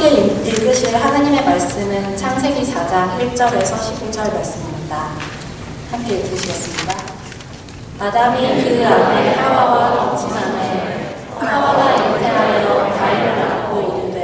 함께 읽으실 하나님의 말씀은 창세기 4장 1절에서 15절 말씀입니다. 함께 읽으시겠습니다. 아담이 그 아내 하와와 동침하매 하와가 잉태하여 가인을 낳고 이르되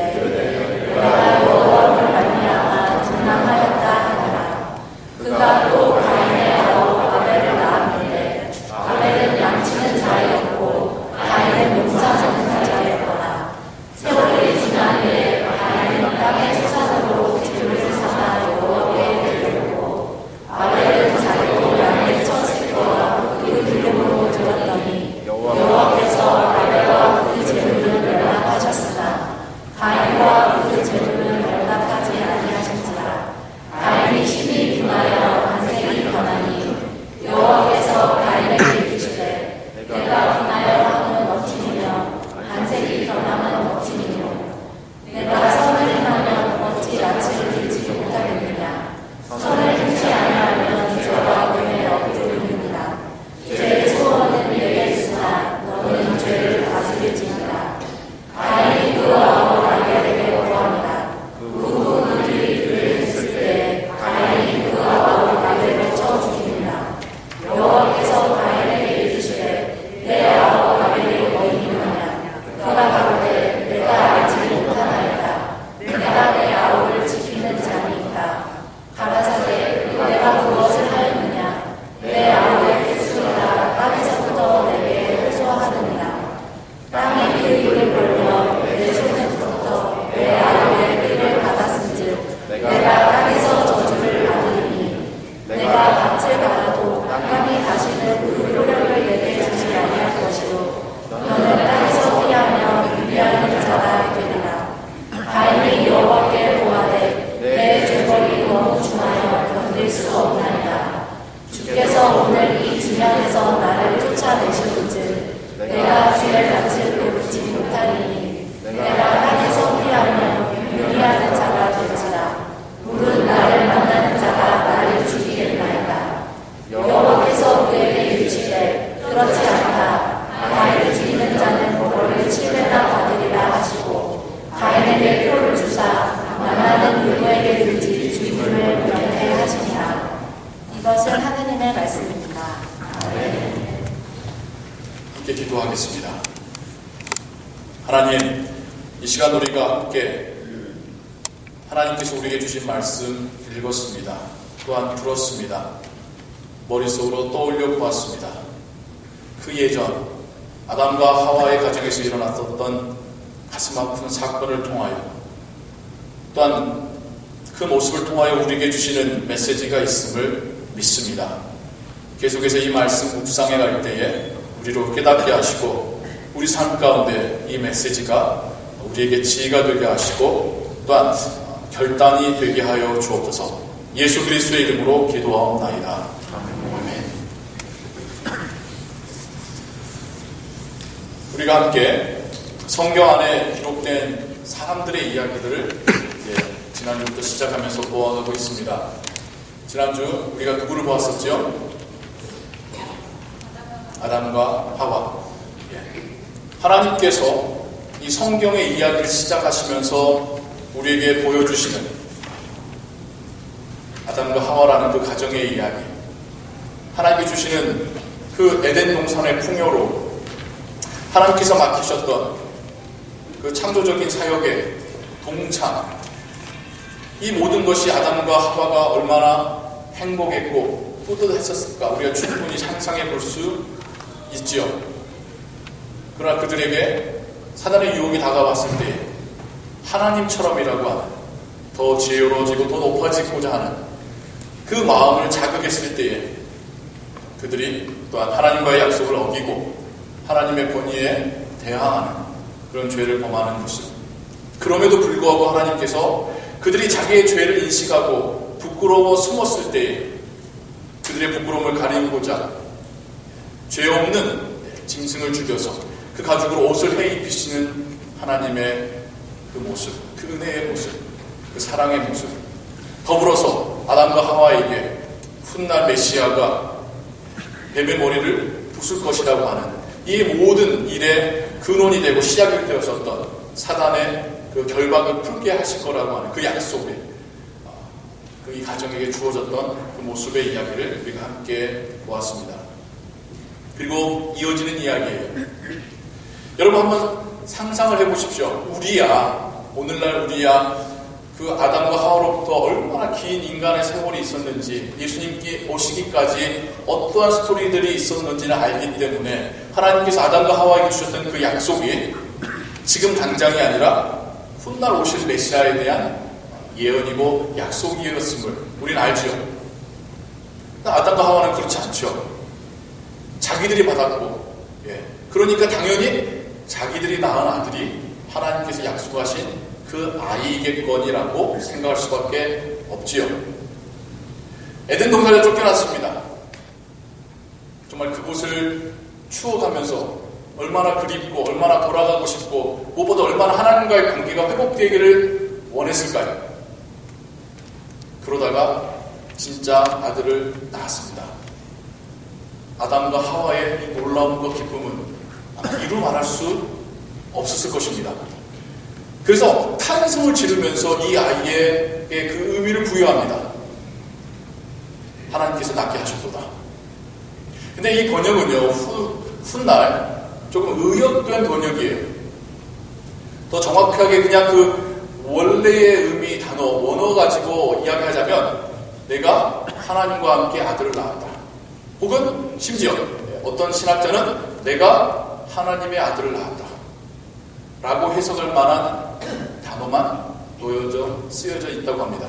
내가 여호와를 말미암아 등남하였다 하니라. 그가 또 가인의 아우 아벨을 낳았는데 아벨은 양치는 자였고 가인은 농사짓는 자였거나 세월이 지난 후에 가인은 땅의 소산으로 재물을 삼아 여호와께 드렸고 아벨은 자기도 양의 첫 새끼와 그 기름으로 드렸더니 여호와께서 아벨과 그 재물을 멸망하셨으나 가인과 그 재물을 멸망하지 아니하신지라. 가인이 심히 분하여 안색이 변하니 여호와께서 가인에게 이르시되 내가 분하여 함은 어찌니며 안색이 변함은 어찌니뇨. 내가 선을 행하면 어찌 낯을 들지 못하겠느냐. 선을 행치 아니하면 죄와 은혜에 엎드리느니라. 죄의 소원은 내게 있으나 너는 죄를 다스릴지니라. 가인이 그 아우 아벨에게 구하니라. 그 후 그들이 그를 했을 때 가인이 그 아우 아벨을 쳐 죽이니라. 여호와께서 가인에게 이르시되 내 아우 아벨이 어디 있느냐. 그가 가로되 내가 알지 못하나이다. 내가 내 아우를 지키는 자니이다. 가라사대 내가 무엇을 하였느냐. 내 아우의 개수가 땅에서부터 내게 호소하느니라. 땅이 그 입을 벌며 내 손에부터 내 아우의 피를 받았은즉 내가 땅에서 저주를 받으리니 내가 밭을 갈아도 땅이 다시는 그 효력을 내게 주지 아니할 것이요 너는 땅에서 피하며 유비하는 자가 되리라. 가인이 여호와께 고하되 내 죄벌이 너무 중하여 견딜 수 없나이다. 주께서 오늘 이 지면에서 나를 쫓아내시는즉 내가 주의 낯을 배우지 못하리니 내가 땅에서 피하며 유비하는 자가 될지라. 물은 나를 만나는 자가 나를 죽이겠나이다. 여호와께서 그에게 이르시되 그렇지 않다. 가인을 죽이는 자는 벌을 7배나 받으리라 하시고 가인에게 표를 주사 만나는 누구에게 들지 죽임을 면회하시니라. 이것은 하느님의 말씀입니다. 함께 기도하겠습니다. 하나님, 이 시간 우리가 함께 하나님께서 우리에게 주신 말씀 읽었습니다. 또한 들었습니다. 머릿속으로 떠올려 보았습니다. 그 예전 아담과 하와의 가정에서 일어났었던 가슴 아픈 사건을 통하여 또한 그 모습을 통하여 우리에게 주시는 메시지가 있음을 믿습니다. 계속해서 이 말씀 묵상해 갈 때에 우리로 깨닫게 하시고 우리 삶 가운데 이 메시지가 우리에게 지혜가 되게 하시고 또한 결단이 되게 하여 주옵소서. 예수 그리스도의 이름으로 기도하옵나이다. 아멘. 우리가 함께 성경 안에 기록된 사람들의 이야기들을 지난주부터 시작하면서 보아가고 있습니다. 지난주 우리가 누구를 보았었죠? 아담과 하와. 하나님께서 이 성경의 이야기를 시작하시면서 우리에게 보여주시는 아담과 하와라는 그 가정의 이야기, 하나님이 주시는 그 에덴 동산의 풍요로 하나님께서 맡기셨던 그 창조적인 사역의 동참, 이 모든 것이 아담과 하와가 얼마나 행복했고 뿌듯했었을까 우리가 충분히 상상해 볼 수 있지요. 그러나 그들에게 사단의 유혹이 다가왔을 때 하나님처럼이라고 하는 더 지혜로워지고 더 높아지고자 하는 그 마음을 자극했을 때에 그들이 또한 하나님과의 약속을 어기고 하나님의 권위에 대항하는 그런 죄를 범하는 모습. 그럼에도 불구하고 하나님께서 그들이 자기의 죄를 인식하고 부끄러워 숨었을 때에 그들의 부끄러움을 가리고자 죄 없는 짐승을 죽여서 그 가죽으로 옷을 해 입히시는 하나님의 그 모습, 그 은혜의 모습, 그 사랑의 모습, 더불어서 아담과 하와에게 훗날 메시아가 뱀의 머리를 부술 것이라고 하는 이 모든 일의 근원이 되고 시작이 되었었던 사단의 그 결박을 풀게 하실 거라고 하는 그 약속에 그 이 가정에게 주어졌던 그 모습의 이야기를 우리가 함께 보았습니다. 그리고 이어지는 이야기예요. 여러분 한번 상상을 해보십시오. 오늘날 우리야 그 아담과 하와로부터 얼마나 긴 인간의 세월이 있었는지, 예수님께 오시기까지 어떠한 스토리들이 있었는지를 알기 때문에 하나님께서 아담과 하와에게 주셨던 그 약속이 지금 당장이 아니라 훗날 오실 메시아에 대한 예언이고 약속이었음을 우리는 알죠. 아담과 하와는 그렇지 않죠. 자기들이 받았고, 그러니까 당연히 자기들이 낳은 아들이 하나님께서 약속하신 그 아이겠거니라고 생각할 수밖에 없지요. 에덴 동산에 쫓겨났습니다. 정말 그곳을 추억하면서 얼마나 그립고 얼마나 돌아가고 싶고 무엇보다 얼마나 하나님과의 관계가 회복되기를 원했을까요? 그러다가 진짜 아들을 낳았습니다. 아담과 하와의 이 놀라움과 기쁨은 이루 말할 수 없었을 것입니다. 그래서 탄성을 지르면서 이 아이에게 그 의미를 부여합니다. 하나님께서 낳게 하셨도다. 근데 이 번역은요, 훗날 조금 의역된 번역이에요. 더 정확하게 그냥 그 원래의 의미 단어, 원어 가지고 이야기하자면 내가 하나님과 함께 아들을 낳았다. 혹은 심지어 어떤 신학자는 내가 하나님의 아들을 낳았다 라고 해석할 만한 단어만 쓰여져 있다고 합니다.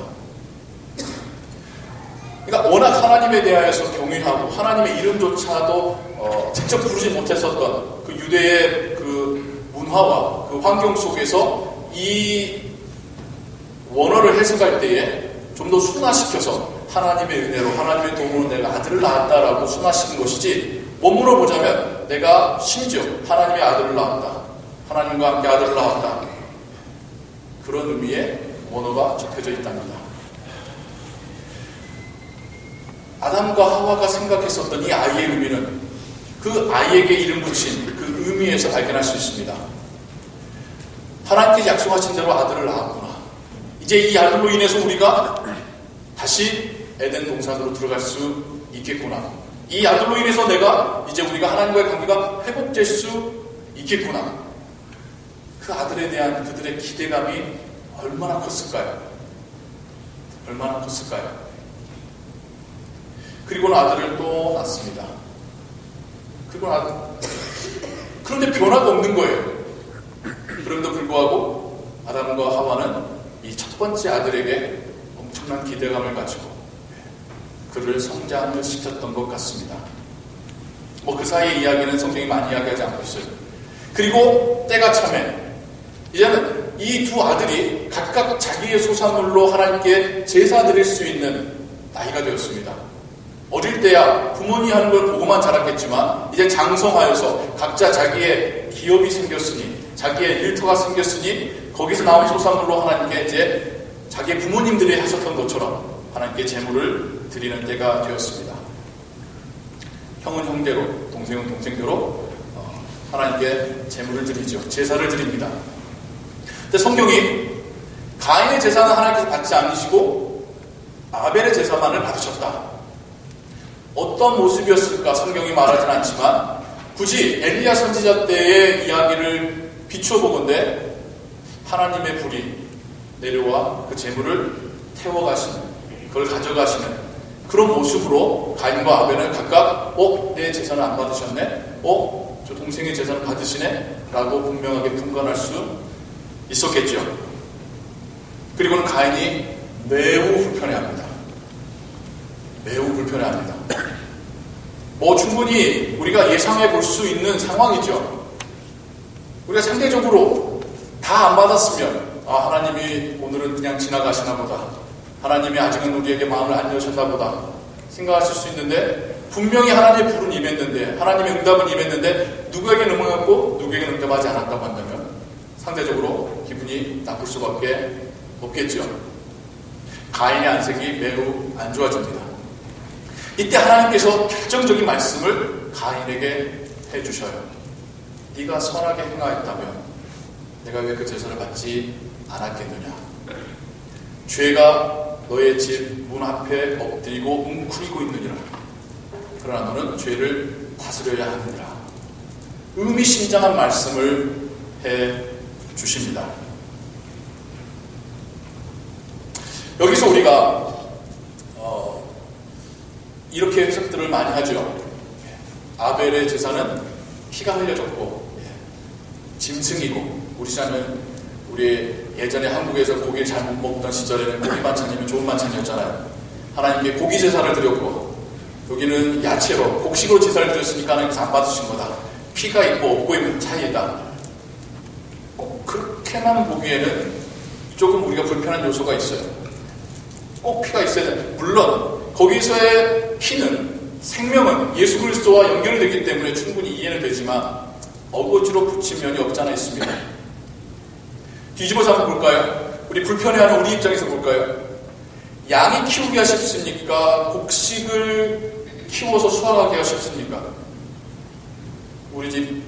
그러니까 워낙 하나님에 대하여서 경외하고 하나님의 이름조차도 직접 부르지 못했었던 그 유대의 그 문화와 그 환경 속에서 이 원어를 해석할 때에 좀 더 순화시켜서 하나님의 은혜로 하나님의 도움으로 내가 아들을 낳았다라고 순화시킨 것이지, 원문을 보자면 내가 심지어 하나님의 아들을 낳았다, 하나님과 함께 아들을 낳았다, 그런 의미의 원어가 적혀져 있답니다. 아담과 하와가 생각했었던 이 아이의 의미는 그 아이에게 이름 붙인 그 의미에서 발견할 수 있습니다. 하나님께 약속하신 대로 아들을 낳았구나. 이제 이 아들로 인해서 우리가 다시 에덴 동산으로 들어갈 수 있겠구나. 이 아들로 인해서 이제 우리가 하나님과의 관계가 회복될 수 있겠구나. 그 아들에 대한 그들의 기대감이 얼마나 컸을까요? 얼마나 컸을까요? 그리고는 아들을 또 낳습니다. 그런데 변화가 없는 거예요. 그럼에도 불구하고 아담과 하와는 이 첫 번째 아들에게 엄청난 기대감을 가지고 그를 성장을 시켰던 것 같습니다. 그 사이의 이야기는 성경이 많이 이야기하지 않고 있어요. 그리고 때가 차면 이제는 이 두 아들이 각각 자기의 소산물로 하나님께 제사 드릴 수 있는 나이가 되었습니다. 어릴 때야 부모님이 하는 걸 보고만 자랐겠지만 이제 장성하여서 각자 자기의 기업이 생겼으니, 자기의 일터가 생겼으니 거기서 나온 소산물로 하나님께 이제 자기의 부모님들이 하셨던 것처럼 하나님께 제물을 드리는 때가 되었습니다. 형은 형대로, 동생은 동생대로 하나님께 제물을 드리죠. 제사를 드립니다. 근데 성경이 가인의 제사는 하나님께서 받지 않으시고 아벨의 제사만을 받으셨다. 어떤 모습이었을까 성경이 말하진 않지만 굳이 엘리야 선지자 때의 이야기를 비추어 보건대 하나님의 불이 내려와 그 제물을 태워가시는, 그걸 가져가시는 그런 모습으로 가인과 아벨은 각각 내 제사는 안 받으셨네? 저 동생의 제사는 받으시네? 라고 분명하게 분간할 수 있었겠죠. 그리고는 가인이 매우 불편해합니다. 매우 불편해합니다. 충분히 우리가 예상해 볼 수 있는 상황이죠. 우리가 상대적으로 다 안 받았으면 하나님이 오늘은 그냥 지나가시나 보다, 하나님이 아직은 우리에게 마음을 안 여셨나 보다 생각하실 수 있는데, 분명히 하나님의 불은 임했는데, 하나님의 응답은 임했는데 누구에게는 응답했고 누구에게는 응답하지 않았다고 한다면 상대적으로 기분이 나쁠 수밖에 없겠죠. 가인의 안색이 매우 안 좋아집니다. 이때 하나님께서 결정적인 말씀을 가인에게 해주셔요. 네가 선하게 행하였다면 내가 왜 그 제사를 받지 않았겠느냐. 죄가 너의 집 문 앞에 엎드리고 웅크리고 있느니라. 그러나 너는 죄를 다스려야 하느니라. 의미심장한 말씀을 해 주십니다. 여기서 우리가 이렇게 해석들을 많이 하죠. 아벨의 제사는 피가 흘려졌고 짐승이고, 우리 예전에 한국에서 고기를 잘 못 먹던 시절에는 고기 반찬이면 좋은 반찬이었잖아요. 하나님께 고기 제사를 드렸고, 여기는 야채로 곡식으로 제사를 드렸으니까 하나님께서 안 받으신 거다. 피가 있고 없고 있는 차이다. 꼭 그렇게만 보기에는 조금 우리가 불편한 요소가 있어요. 꼭 피가 있어야 돼. 물론 거기서의 피는, 생명은 예수 그리스도와 연결되기 때문에 충분히 이해는 되지만 어거지로 붙인 면이 없잖아 있습니다. 뒤집어서 한번 볼까요? 우리 불편해하는 우리 입장에서 볼까요? 양이 키우기가 쉽습니까? 곡식을 키워서 수확하기가 쉽습니까? 우리 집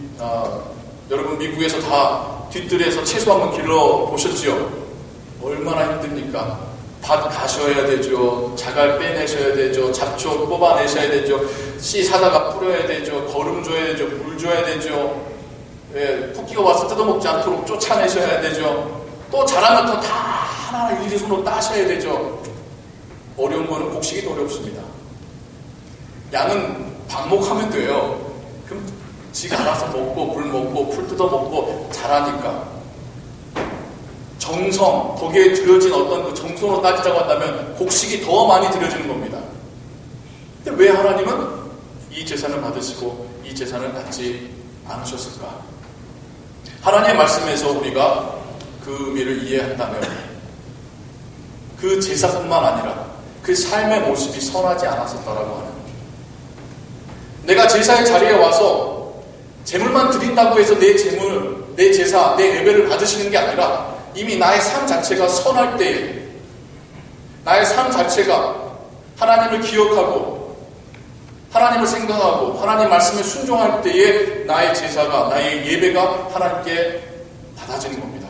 여러분 미국에서 다 뒤뜰에서 채소 한번 길러 보셨지요? 얼마나 힘듭니까? 밭 가셔야 되죠. 자갈 빼내셔야 되죠. 잡초 뽑아내셔야 되죠. 씨 사다가 뿌려야 되죠. 거름 줘야 되죠. 물 줘야 되죠. 토끼가 와서 뜯어먹지 않도록 쫓아내셔야 되죠. 또 자라면 또 다 하나하나 일일이 손으로 따셔야 되죠. 어려운 거는 곡식이 더 어렵습니다. 양은 방목하면 돼요. 그럼 지가 알아서 먹고 물 먹고 풀 뜯어먹고 자라니까. 정성, 거기에 들여진 어떤 그 정성으로 따지자고 한다면 곡식이 더 많이 들여지는 겁니다. 근데 왜 하나님은 이 제사를 받으시고 이 제사를 받지 않으셨을까? 하나님의 말씀에서 우리가 그 의미를 이해한다면 그 제사뿐만 아니라 그 삶의 모습이 선하지 않았었다라고 하는, 내가 제사의 자리에 와서 제물만 드린다고 해서 내 제물, 내 제사, 내 예배를 받으시는 게 아니라 이미 나의 삶 자체가 선할 때에, 나의 삶 자체가 하나님을 기억하고 하나님을 생각하고 하나님 말씀에 순종할 때에 나의 제사가, 나의 예배가 하나님께 받아지는 겁니다.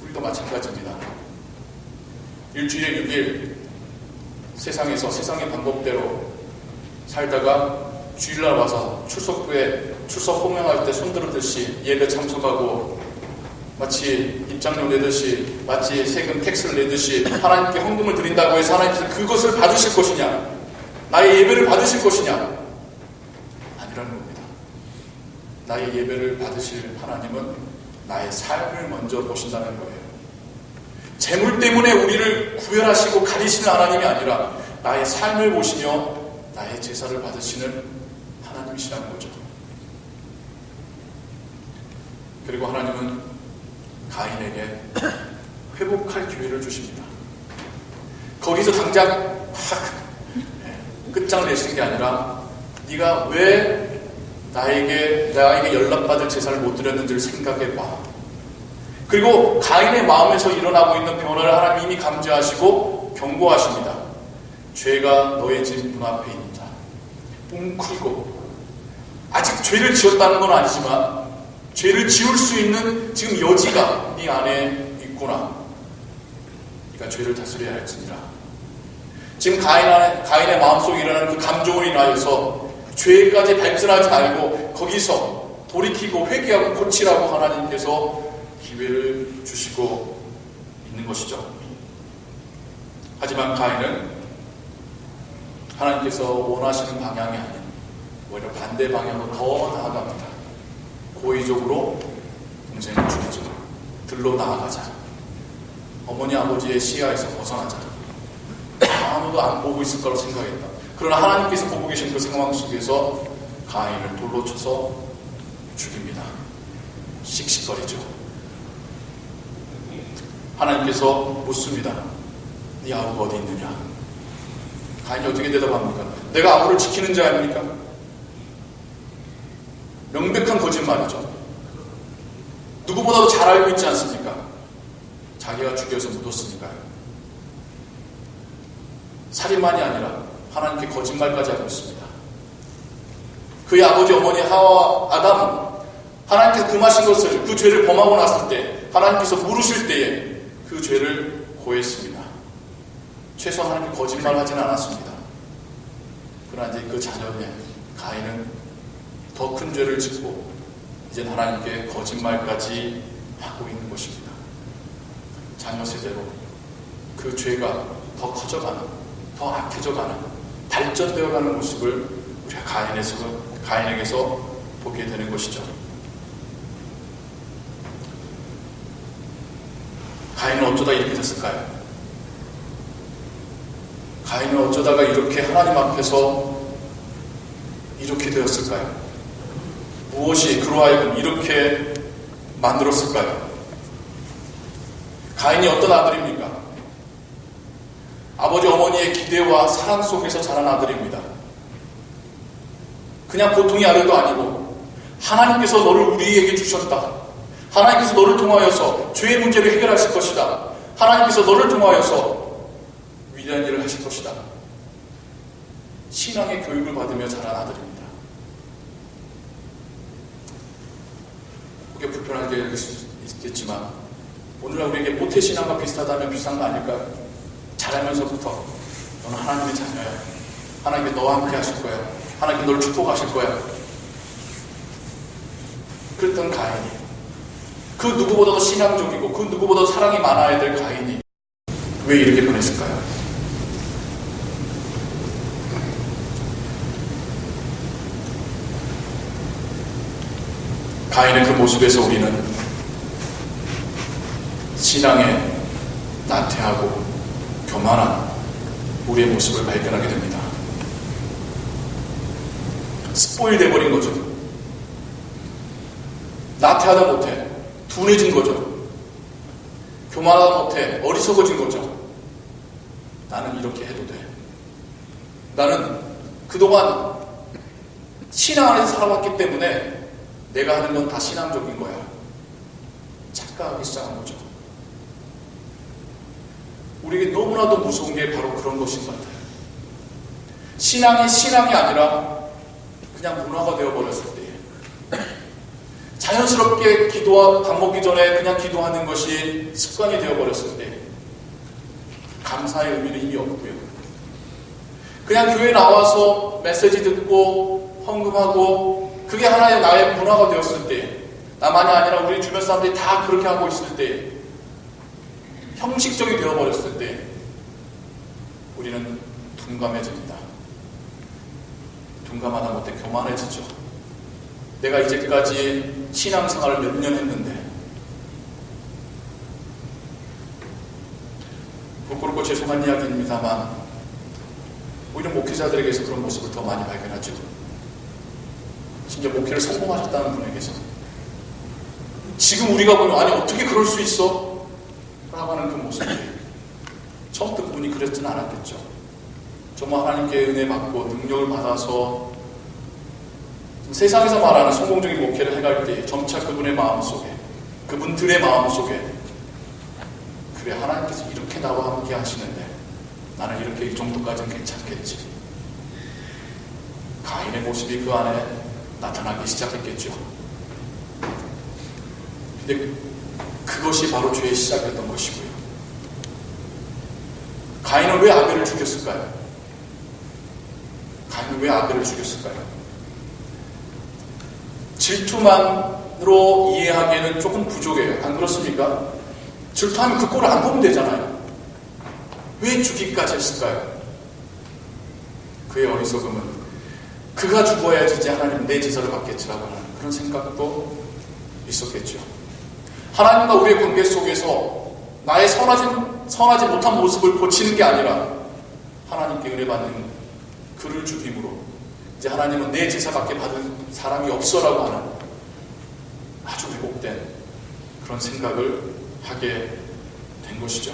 우리도 마찬가지입니다. 일주일에 6일 세상에서 세상의 방법대로 살다가 주일날 와서 출석부에 출석 호명할 때 손들었듯이 예배 참석하고 마치 입장료 내듯이, 마치 세금 텍스를 내듯이 하나님께 헌금을 드린다고 해서 하나님께서 그것을 받으실 것이냐, 나의 예배를 받으실 것이냐? 아니라는 겁니다. 나의 예배를 받으실 하나님은 나의 삶을 먼저 보신다는 거예요. 재물 때문에 우리를 구별하시고 가리시는 하나님이 아니라 나의 삶을 보시며 나의 제사를 받으시는 하나님이시라는 거죠. 그리고 하나님은 가인에게 회복할 기회를 주십니다. 거기서 당장 끝장을 내시는 게 아니라 네가 왜 나에게 연락받을 제사를 못 드렸는지를 생각해봐. 그리고 가인의 마음에서 일어나고 있는 변화를 하나님 이미 감지하시고 경고하십니다. 죄가 너의 집 문 앞에 있다. 웅크리고, 아직 죄를 지었다는 건 아니지만 죄를 지을 수 있는 지금 여지가 네 안에 있구나. 네가 죄를 다스려야 할지니라. 지금 가인의 마음속에 일어나는 그 감정으로 인하여서 죄까지 발전하지 말고 거기서 돌이키고 회개하고 고치라고 하나님께서 기회를 주시고 있는 것이죠. 하지만 가인은 하나님께서 원하시는 방향이 아닌 오히려 반대 방향으로 더 나아갑니다. 고의적으로 동생을 죽이죠. 들로 나아가자. 어머니 아버지의 시야에서 벗어나자. 아무도 안 보고 있을 거라고 생각했다. 그러나 하나님께서 보고 계신 그 상황 속에서 가인을 돌로 쳐서 죽입니다. 씩씩거리죠. 하나님께서 묻습니다. 네 아우가 어디 있느냐? 가인이 어떻게 대답합니까? 내가 아우를 지키는 자 아닙니까? 명백한 거짓말이죠. 누구보다도 잘 알고 있지 않습니까? 자기가 죽여서 묻었으니까요. 살인만이 아니라 하나님께 거짓말까지 하고 있습니다. 그의 아버지 어머니 하와 아담은 하나님께서 금하신 것을, 그 죄를 범하고 났을 때 하나님께서 물으실 때에 그 죄를 고했습니다. 최소한 하나님께 거짓말하지는 않았습니다. 그러나 이제 그 자녀의 가인은 더 큰 죄를 짓고 이제 하나님께 거짓말까지 하고 있는 것입니다. 자녀 세대로 그 죄가 더 커져가는, 더 악해져가는, 발전되어가는 모습을 우리가 가인에게서 보게 되는 것이죠. 가인은 어쩌다 이렇게 됐을까요? 가인은 어쩌다가 이렇게 하나님 앞에서 이렇게 되었을까요? 무엇이 그로 하여금 이렇게 만들었을까요? 가인이 어떤 아들입니까? 아버지 어머니의 기대와 사랑 속에서 자란 아들입니다. 그냥 보통의 아들도 아니고 하나님께서 너를 우리에게 주셨다. 하나님께서 너를 통하여서 죄의 문제를 해결하실 것이다. 하나님께서 너를 통하여서 위대한 일을 하실 것이다. 신앙의 교육을 받으며 자란 아들입니다. 그게 불편하게 여길 수 있겠지만 오늘날 우리에게 모태신앙과 비슷하다면 비슷한 거 아닐까요? 자라면서부터 너는 하나님의 자녀야. 하나님께 너와 함께 하실 거야. 하나님께 너를 축복하실 거야. 그랬던 가인이, 그 누구보다도 신앙적이고 그 누구보다도 사랑이 많아야 될 가인이 왜 이렇게 변했을까요? 가인의 그 모습에서 우리는 신앙에 나태하고 교만한 우리의 모습을 발견하게 됩니다. 스포일 돼버린 거죠. 나태하다 못해 둔해진 거죠. 교만하다 못해 어리석어진 거죠. 나는 이렇게 해도 돼. 나는 그동안 신앙 안에서 살아왔기 때문에 내가 하는 건 다 신앙적인 거야. 착각하기 시작한 거죠. 우리에게 너무나도 무서운 게 바로 그런 것인 것 같아요. 신앙이 아니라 그냥 문화가 되어버렸을 때, 자연스럽게 기도와 밥 먹기 전에 그냥 기도하는 것이 습관이 되어버렸을 때 감사의 의미는 이미 없고요. 그냥 교회 나와서 메시지 듣고 헌금하고 그게 하나의 나의 문화가 되었을 때, 나만이 아니라 우리 주변 사람들이 다 그렇게 하고 있을 때, 형식적이 되어버렸을 때 우리는 둔감해집니다. 둔감하다 못해 교만해지죠. 내가 이제까지 신앙생활을 몇 년 했는데, 부끄럽고 죄송한 이야기입니다만 오히려 목회자들에게서 그런 모습을 더 많이 발견하죠. 심지어 목회를 성공하셨다는 분에게서 지금 우리가 보면 아니 어떻게 그럴 수 있어? 라고 하는 그 모습이 처음부터 그분이 그랬지는 않았겠죠. 정말 하나님께 은혜 받고 능력을 받아서 세상에서 말하는 성공적인 목회를 해갈 때 점차 그분의 마음속에, 그분들의 마음속에, 그래 하나님께서 이렇게 나와 함께 하시는데 나는 이렇게 이 정도까지는 괜찮겠지. 가인의 모습이 그 안에 나타나기 시작했겠죠. 근데 그것이 바로 죄의 시작이었던 것이고요. 가인은 왜 아벨을 죽였을까요? 가인은 왜 아벨을 죽였을까요? 질투만으로 이해하기에는 조금 부족해요. 안 그렇습니까? 질투하면 그 꼴을 안 보면 되잖아요. 왜 죽이기까지 했을까요? 그의 어리석음은 그가 죽어야지 이제 하나님 내 제사를 받겠지라고 하는 그런 생각도 있었겠죠. 하나님과 우리의 관계 속에서 나의 선하지 못한 모습을 고치는 게 아니라 하나님께 은혜 받는 그를 죽임으로 이제 하나님은 내 제사밖에 받은 사람이 없어라고 하는 아주 왜곡된 그런 생각을 하게 된 것이죠.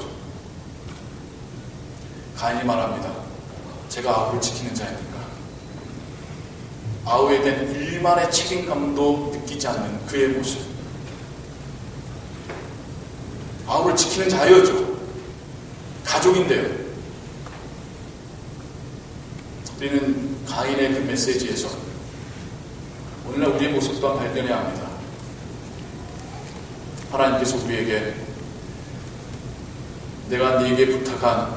가인이 말합니다. 제가 아우를 지키는 자입니까? 아우에 대한 일만의 책임감도 느끼지 않는 그의 모습. 아우를 지키는 자여죠. 가족인데요. 우리는 가인의 그 메시지에서 오늘날 우리의 모습 또한 발견해야 합니다. 하나님께서 우리에게 내가 네게 부탁한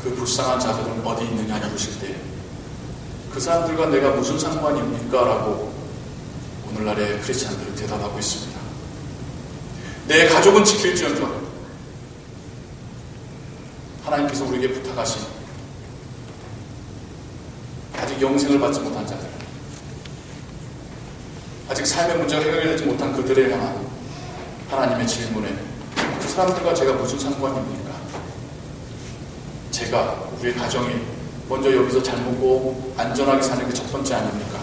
그 불쌍한 자들은 어디 있느냐 물으실 때 그 사람들과 내가 무슨 상관입니까? 라고 오늘날의 크리스찬들은 대답하고 있습니다. 내 가족은 지킬지언정 하나님께서 우리에게 부탁하신 아직 영생을 받지 못한 자들, 아직 삶의 문제가 해결되지 못한 그들을 향한 하나님의 질문에 그 사람들과 제가 무슨 상관입니까? 제가 우리의 가정이 먼저 여기서 잘 먹고 안전하게 사는 게 첫 번째 아닙니까?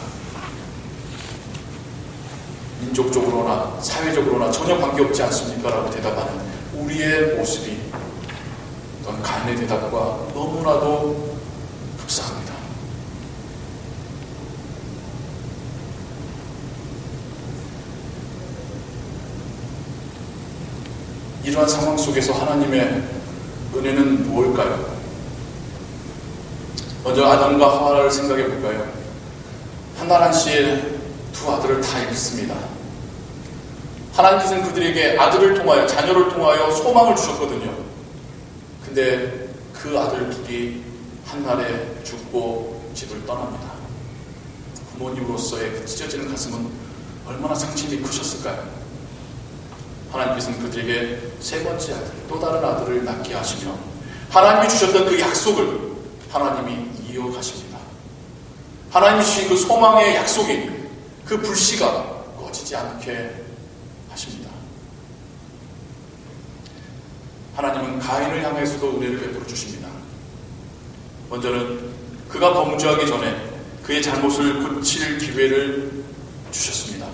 민족적으로나 사회적으로나 전혀 관계없지 않습니까? 라고 대답하는 우리의 모습이 어떤 가인의 대답과 너무나도 흡사합니다. 이러한 상황 속에서 하나님의 은혜는 무엇일까요? 먼저 아담과 하와를 생각해 볼까요? 한나란 씨의 두 아들을 다 잃습니다. 하나님께서는 그들에게 아들을 통하여, 자녀를 통하여 소망을 주셨거든요. 근데 그 아들 둘이 한날에 죽고 집을 떠납니다. 부모님으로서의 그 찢어지는 가슴은 얼마나 상심이 크셨을까요? 하나님께서는 그들에게 세 번째 아들, 또 다른 아들을 낳게 하시며 하나님이 주셨던 그 약속을 하나님이 이어가십니다. 하나님이 주신 그 소망의 약속이 그 불씨가 꺼지지 않게 하십니다. 하나님은 가인을 향해서도 은혜를 베풀어 주십니다. 먼저는 그가 범죄하기 전에 그의 잘못을 고칠 기회를 주셨습니다.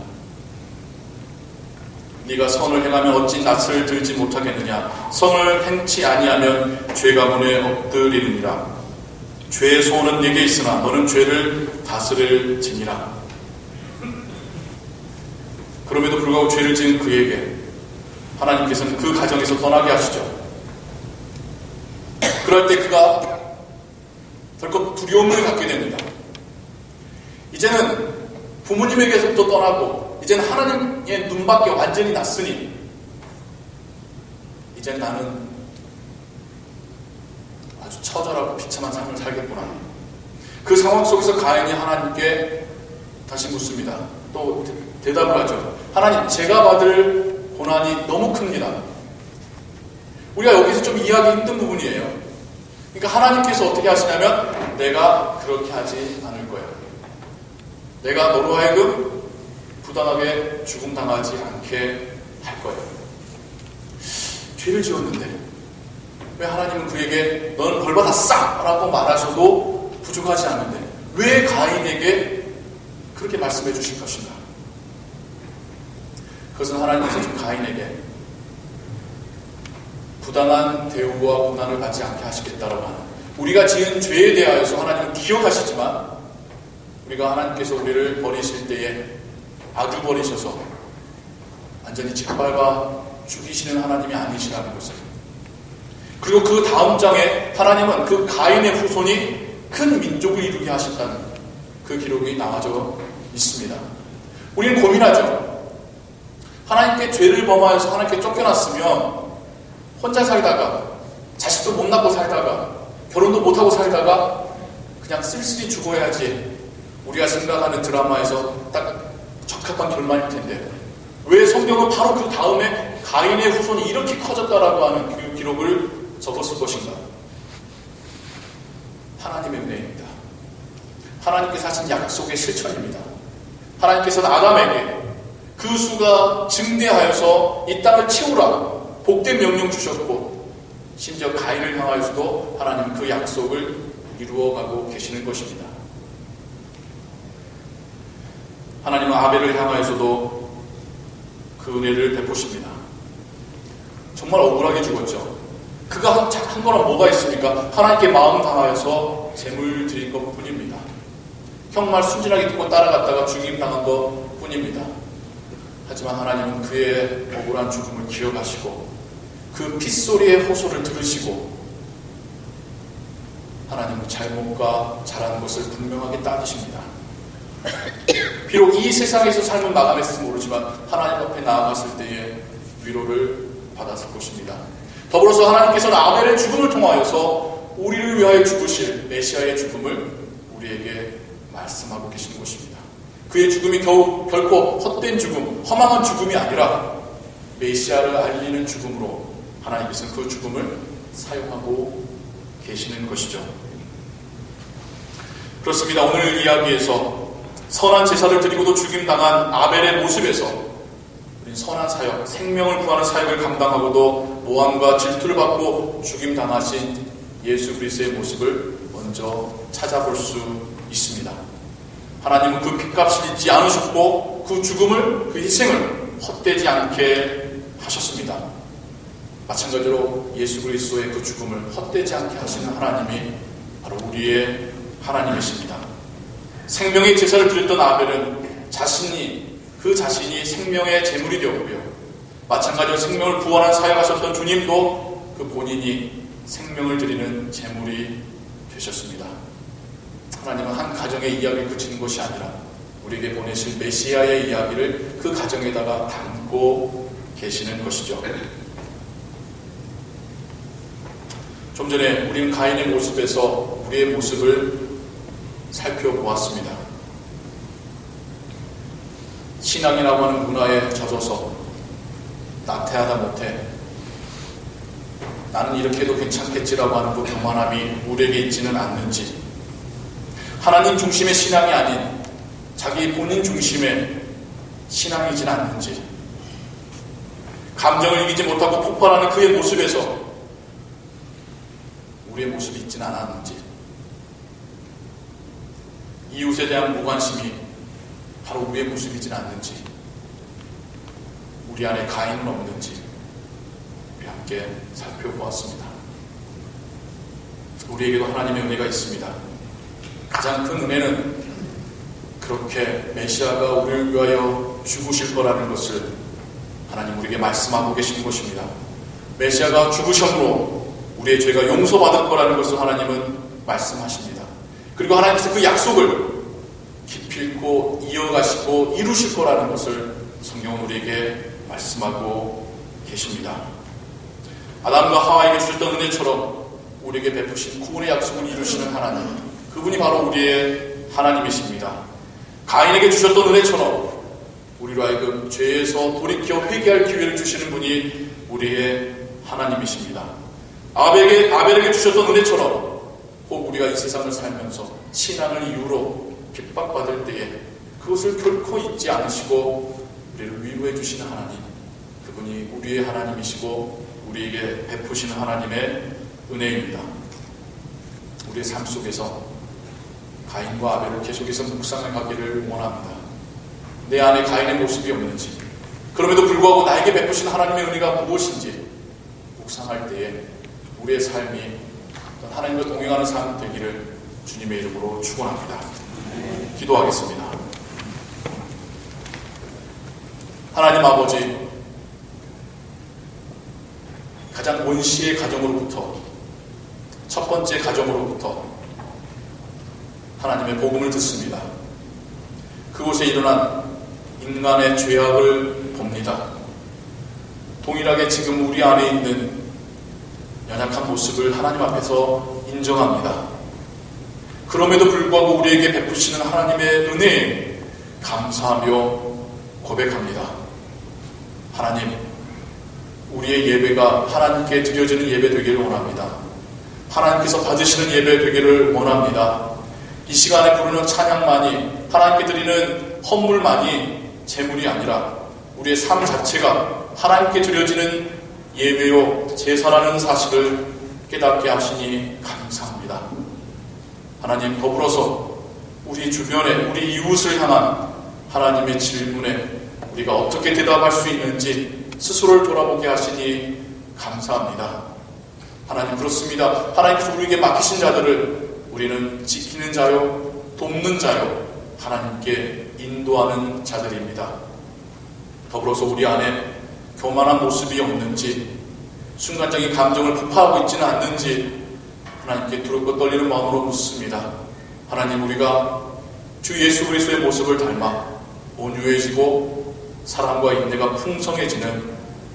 네가 선을 행하면 어찌 낯을 들지 못하겠느냐. 선을 행치 아니하면 죄가 문에 엎드리느니라. 죄의 소원은 네게 있으나 너는 죄를 다스릴지니라. 그럼에도 불구하고 죄를 지은 그에게 하나님께서는 그 가정에서 떠나게 하시죠. 그럴 때 그가 덜컥 두려움을 갖게 됩니다. 이제는 부모님에게서부터 떠나고 이제는 하나님의 눈밖에 완전히 났으니 이제는 나는 아주 처절하고 비참한 삶을 살겠구나. 그 상황 속에서 가인이 하나님께 다시 묻습니다. 또 대답을 하죠. 하나님, 제가 받을 고난이 너무 큽니다. 우리가 여기서 좀 이해하기 힘든 부분이에요. 그러니까 하나님께서 어떻게 하시냐면 내가 그렇게 하지 않을 거야. 내가 너로 하여금 부당하게 죽음당하지 않게 할 거예요. 죄를 지었는데 왜 하나님은 그에게 너는 벌받았어! 라고 말하셔도 부족하지 않는데 왜 가인에게 그렇게 말씀해 주실 것인가? 그것은 하나님께서 지금 가인에게 부당한 대우와 고난을 받지 않게 하시겠다라고 하는, 우리가 지은 죄에 대하여서 하나님은 기억하시지만 우리가 하나님께서 우리를 버리실 때에 아주 버리셔서 완전히 짓밟아 죽이시는 하나님이 아니시라는 것을, 그리고 그 다음 장에 하나님은 그 가인의 후손이 큰 민족을 이루게 하신다는 그 기록이 나와져 있습니다. 우리는 고민하죠. 하나님께 죄를 범하여서 하나님께 쫓겨났으면 혼자 살다가 자식도 못 낳고 살다가 결혼도 못하고 살다가 그냥 쓸쓸히 죽어야지 우리가 생각하는 드라마에서 딱 적합한 결말일 텐데 왜 성경은 바로 그 다음에 가인의 후손이 이렇게 커졌다라고 하는 그 기록을 적었을 것인가? 하나님의 은혜입니다. 하나님께서 하신 약속의 실천입니다. 하나님께서는 아담에게 그 수가 증대하여서 이 땅을 채우라 복된 명령 주셨고, 심지어 가인을 향하여서도 하나님은 그 약속을 이루어가고 계시는 것입니다. 하나님은 아벨을 향하여서도 그 은혜를 베푸십니다. 정말 억울하게 죽었죠. 그가 한 거랑 뭐가 있습니까? 하나님께 마음 당하여서 제물 드린 것 뿐입니다. 형 말 순진하게 듣고 따라갔다가 죽임 당한 것 뿐입니다. 하지만 하나님은 그의 억울한 죽음을 기억하시고 그 핏소리의 호소를 들으시고 하나님은 잘못과 잘한 것을 분명하게 따지십니다. 비록 이 세상에서 삶을 마감했을지 모르지만 하나님 앞에 나아갔을 때에 위로를 받았을 것입니다. 더불어서 하나님께서는 아벨의 죽음을 통하여서 우리를 위하여 죽으실 메시아의 죽음을 우리에게 말씀하고 계시는 것입니다. 그의 죽음이 결코 헛된 죽음, 허망한 죽음이 아니라 메시아를 알리는 죽음으로 하나님께서는 그 죽음을 사용하고 계시는 것이죠. 그렇습니다. 오늘 이야기에서 선한 제사를 드리고도 죽임당한 아벨의 모습에서 우리는 선한 사역, 생명을 구하는 사역을 감당하고도 모함과 질투를 받고 죽임당하신 예수 그리스도의 모습을 먼저 찾아볼 수 있습니다. 하나님은 그 핏값을 잊지 않으셨고 그 죽음을, 그 희생을 헛되지 않게 하셨습니다. 마찬가지로 예수 그리스도의 그 죽음을 헛되지 않게 하시는 하나님이 바로 우리의 하나님이십니다. 생명의 제사를 드렸던 아벨은 그 자신이 생명의 제물이 되었고요. 마찬가지로 생명을 구원한 사역하셨던 주님도 그 본인이 생명을 드리는 제물이 되셨습니다. 하나님은 한 가정의 이야기에 그치는 것이 아니라 우리에게 보내실 메시아의 이야기를 그 가정에다가 담고 계시는 것이죠. 좀 전에 우리는 가인의 모습에서 우리의 모습을 살펴보았습니다. 신앙이라고 하는 문화에 젖어서 나태하다 못해 나는 이렇게 해도 괜찮겠지라고 하는 그 교만함이 우리에게 있지는 않는지, 하나님 중심의 신앙이 아닌 자기 본인 중심의 신앙이진 않는지, 감정을 이기지 못하고 폭발하는 그의 모습에서 우리의 모습이 있지는 않았는지, 이웃에 대한 무관심이 바로 우리의 모습이진 않는지, 우리 안에 가인은 없는지 우리 함께 살펴보았습니다. 우리에게도 하나님의 은혜가 있습니다. 가장 큰 은혜는 그렇게 메시아가 우리를 위하여 죽으실 거라는 것을 하나님 우리에게 말씀하고 계신 것입니다. 메시아가 죽으심으로 우리의 죄가 용서받을 거라는 것을 하나님은 말씀하십니다. 그리고 하나님께서 그 약속을 기필코 이어가시고 이루실 거라는 것을 성경은 우리에게 말씀하고 계십니다. 아담과 하와에게 주셨던 은혜처럼 우리에게 베푸신 구원의 약속을 이루시는 하나님, 그분이 바로 우리의 하나님이십니다. 가인에게 주셨던 은혜처럼 우리로 하여금 죄에서 돌이켜 회개할 기회를 주시는 분이 우리의 하나님이십니다. 아벨에게 주셨던 은혜처럼 혹 우리가 이 세상을 살면서 신앙을 이유로 핍박받을 때에 그것을 결코 잊지 않으시고 우리를 위로해 주시는 하나님, 그분이 우리의 하나님이시고 우리에게 베푸시는 하나님의 은혜입니다. 우리의 삶 속에서 가인과 아벨을 계속해서 묵상해 가기를 원합니다. 내 안에 가인의 모습이 없는지, 그럼에도 불구하고 나에게 베푸신 하나님의 은혜가 무엇인지 묵상할 때에 우리의 삶이 하나님과 동행하는 삶 되기를 주님의 이름으로 축원합니다. 기도하겠습니다. 하나님 아버지, 가장 원시의 가정으로부터, 첫 번째 가정으로부터 하나님의 복음을 듣습니다. 그곳에 일어난 인간의 죄악을 봅니다. 동일하게 지금 우리 안에 있는 연약한 모습을 하나님 앞에서 인정합니다. 그럼에도 불구하고 우리에게 베푸시는 하나님의 은혜에 감사하며 고백합니다. 하나님, 우리의 예배가 하나님께 드려지는 예배 되기를 원합니다. 하나님께서 받으시는 예배 되기를 원합니다. 이 시간에 부르는 찬양만이, 하나님께 드리는 헌물만이 제물이 아니라 우리의 삶 자체가 하나님께 드려지는 예배요 제사라는 사실을 깨닫게 하시니 감사합니다. 하나님, 더불어서 우리 주변에 우리 이웃을 향한 하나님의 질문에 우리가 어떻게 대답할 수 있는지 스스로를 돌아보게 하시니 감사합니다. 하나님, 그렇습니다. 하나님께서 우리에게 맡기신 자들을 우리는 지키는 자요, 돕는 자요, 하나님께 인도하는 자들입니다. 더불어서 우리 안에 교만한 모습이 없는지, 순간적인 감정을 폭파하고 있지는 않는지 하나님께 두렵고 떨리는 마음으로 묻습니다. 하나님, 우리가 주 예수 그리스도의 모습을 닮아 온유해지고 사랑과 인내가 풍성해지는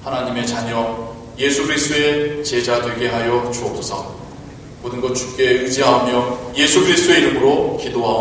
하나님의 자녀 예수 그리스도의 제자 되게 하여 주옵소서. 모든 것 주께 의지하며 예수 그리스도의 이름으로 기도하옵소서.